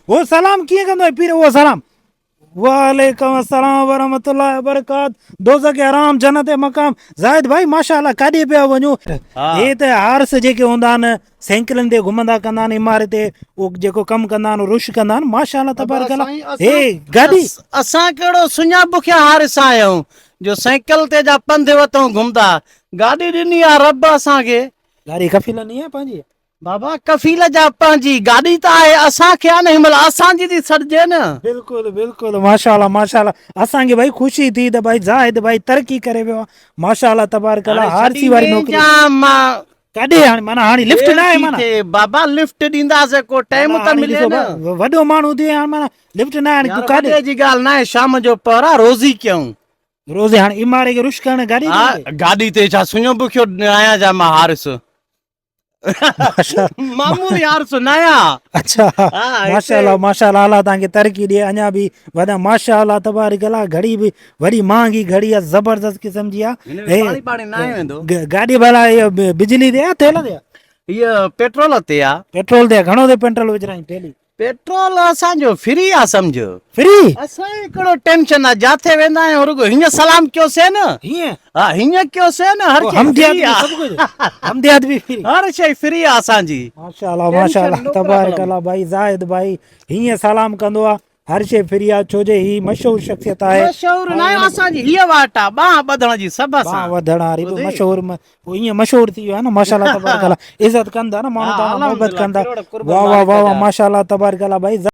वो सलाम कीअं कंदो आहे पीर वो सलाम वालेकुम अस्सलाम वरहमतुल्लाहि वबरकात दोज़ख के आराम जन्नत मक़ाम ज़ाहिद भाई माशाअल्लाह काॾे पिया वञो हाँ हे त हारस जेके हूंदा आहिनि साइकिलनि ते घुमंदा कंदा आहिनि इमारत ते उहो जेको कमु कंदा आहिनि रुश कंदा आहिनि माशाअल्लाह तबारक अल्लाह हे गाॾी असां कहिड़ो सुञाणप खे हारिसा आहियूं जो साइकिल ते जा पंध वतऊं घुमदा गाॾी ॾिनी आहे रब असांखे गाॾी कफ़ीलनी आहे पंहिंजी बाबा कफ़ील जा पंहिंजी गाॾी त आहे असांखे आहे न हिनमहिल असांजी थी सॾिजे न बिल्कुलु बिल्कुलु माशाअल्लाह माशाअल्लाह असांखे भाई ख़ुशी थी त भाई ज़ाहिद भाई तरक़ी करे वियो आहे माशाअल्लाह तबारक अल्लाह हारसी वारी नौकरी काॾे हाणे माना हाणे लिफ्ट न आहे माना बाबा लिफ्ट ॾींदासीं को टाइम त मिले न वॾो माण्हू थी हाणे माना लिफ्ट न आहे हाणे काॾे जी ॻाल्हि न आहे शाम जो पर आहे रोज़ी कयूं रोज़े हाणे इमारे खे रुश करण गाॾी गाॾी ते छा सुञो बुखियो आहियां जा मां हारिस मामूली हारिस न आहियां अच्छा माशाअल्लाह माशाअल्लाह अल्लाह तव्हांखे तरक़ी ॾिए अञा बि वॾा माशाअल्लाह तबारक अल्लाह घड़ी बि वॾी महांगी घड़ी आहे ज़बरदस्त क़िस्म जी आहे गाॾी भला इहो बिजली ते आहे तेल ते आहे इहा पेट्रोल ते आहे पेट्रोल ते घणो ते पेट्रोल विझराई डेली पेट्रोल असांजो फ्री आहे सम्झो फ्री असां हिकिड़ो टेंशन आहे जाथे वेंदा आहियूं रुगो हीअं सलाम कयोसीं न हीअं हा हीअं कयोसीं न हर हमदियात बि फ्री हर शइ फ्री आहे असांजी माशाअल्लाह माशाअल्लाह तबारक अल्लाह भाई ज़ाहिद भाई हीअं सलाम कंदो आहे हर शइ फ्री आहे छो जे ही मशहूर शख्सियत आहे मशहूर न आहे असांजी हीअ वाट आहे बाह ॿधण जी सभ सां वधण वारी मशहूर ईअं मशहूर थी वियो आहे न माशाअल्लाह तबारक अल्लाह इज़त कंदा न माण्हू तव्हां मोहबत कंदा वाह वाह वाह माशाअल्लाह तबारक अल्लाह भाई